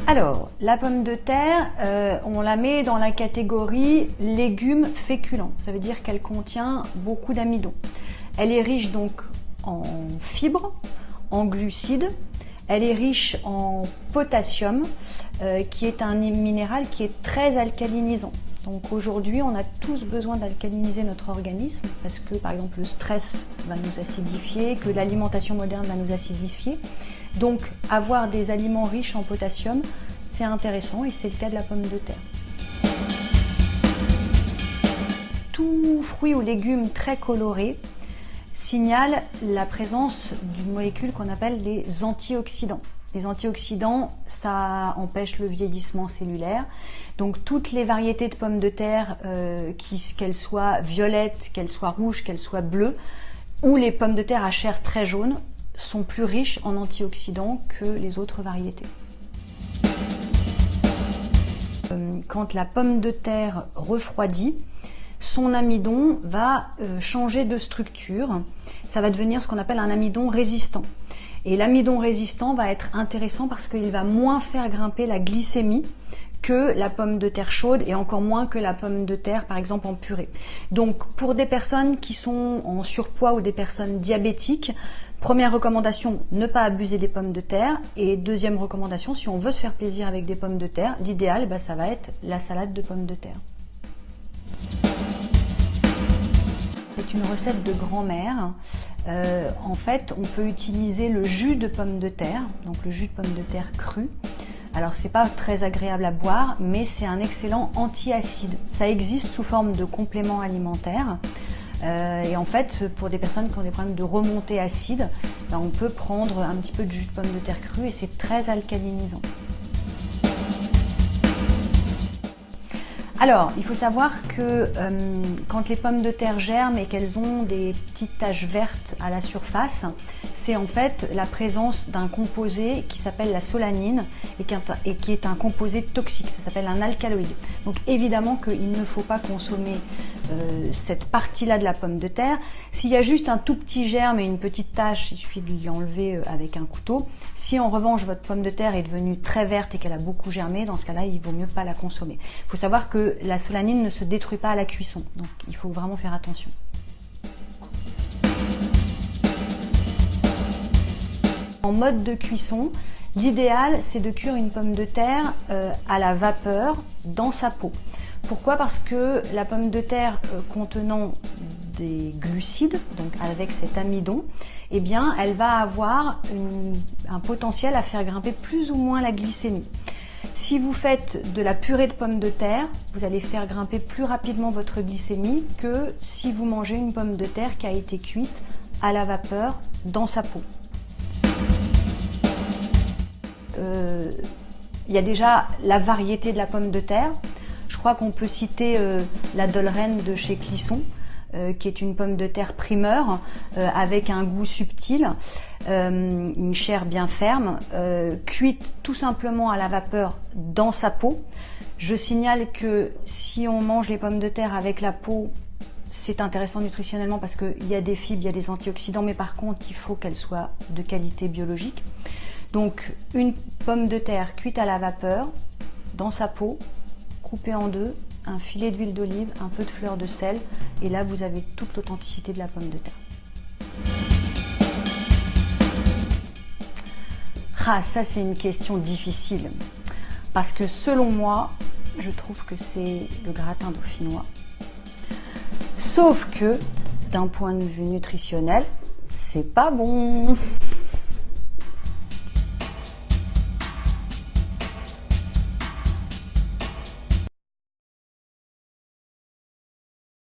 Alors, la pomme de terre, on la met dans la catégorie légumes féculents. Ça veut dire qu'elle contient beaucoup d'amidon. Elle est riche donc en fibres, en glucides. Elle est riche en potassium, qui est un minéral qui est très alcalinisant. Donc aujourd'hui, on a tous besoin d'alcaliniser notre organisme parce que, par exemple, le stress va nous acidifier, que l'alimentation moderne va nous acidifier. Donc, avoir des aliments riches en potassium, c'est intéressant et c'est le cas de la pomme de terre. Tout fruit ou légume très coloré signale la présence d'une molécule qu'on appelle les antioxydants. Les antioxydants, ça empêche le vieillissement cellulaire. Donc toutes les variétés de pommes de terre, qu'elles soient violettes, qu'elles soient rouges, qu'elles soient bleues, ou les pommes de terre à chair très jaune, sont plus riches en antioxydants que les autres variétés. Quand la pomme de terre refroidit, son amidon va changer de structure. Ça va devenir ce qu'on appelle un amidon résistant. Et l'amidon résistant va être intéressant parce qu'il va moins faire grimper la glycémie que la pomme de terre chaude et encore moins que la pomme de terre par exemple en purée. Donc pour des personnes qui sont en surpoids ou des personnes diabétiques, première recommandation, ne pas abuser des pommes de terre. Et deuxième recommandation, si on veut se faire plaisir avec des pommes de terre, l'idéal ça va être la salade de pommes de terre. C'est une recette de grand-mère. En fait, on peut utiliser le jus de pomme de terre, donc le jus de pomme de terre cru. Alors, c'est pas très agréable à boire, mais c'est un excellent anti-acide. Ça existe sous forme de complément alimentaire. Et en fait, pour des personnes qui ont des problèmes de remontée acide, on peut prendre un petit peu de jus de pomme de terre cru et c'est très alcalinisant. Alors, il faut savoir que quand les pommes de terre germent et qu'elles ont des petites taches vertes à la surface, c'est en fait la présence d'un composé qui s'appelle la solanine et qui est un composé toxique, ça s'appelle un alcaloïde. Donc évidemment qu'il ne faut pas consommer cette partie-là de la pomme de terre. S'il y a juste un tout petit germe et une petite tache, il suffit de l'enlever avec un couteau. Si en revanche votre pomme de terre est devenue très verte et qu'elle a beaucoup germé, dans ce cas-là, il vaut mieux pas la consommer. Il faut savoir que la solanine ne se détruit pas à la cuisson, donc il faut vraiment faire attention. En mode de cuisson, l'idéal c'est de cuire une pomme de terre à la vapeur dans sa peau. Pourquoi? Parce que la pomme de terre contenant des glucides, donc avec cet amidon, eh bien, elle va avoir un potentiel à faire grimper plus ou moins la glycémie. Si vous faites de la purée de pommes de terre, vous allez faire grimper plus rapidement votre glycémie que si vous mangez une pomme de terre qui a été cuite à la vapeur dans sa peau. Il y a déjà la variété de la pomme de terre. Je crois qu'on peut citer la Dolren de chez Clisson, qui est une pomme de terre primeur avec un goût subtil, une chair bien ferme, cuite tout simplement à la vapeur dans sa peau. Je signale que si on mange les pommes de terre avec la peau, c'est intéressant nutritionnellement parce qu'il y a des fibres, il y a des antioxydants, mais par contre il faut qu'elles soient de qualité biologique. Donc une pomme de terre cuite à la vapeur dans sa peau, coupée en deux, un filet d'huile d'olive, un peu de fleur de sel, et là vous avez toute l'authenticité de la pomme de terre. Ah, ça c'est une question difficile, parce que selon moi, je trouve que c'est le gratin dauphinois. Sauf que, d'un point de vue nutritionnel, c'est pas bon.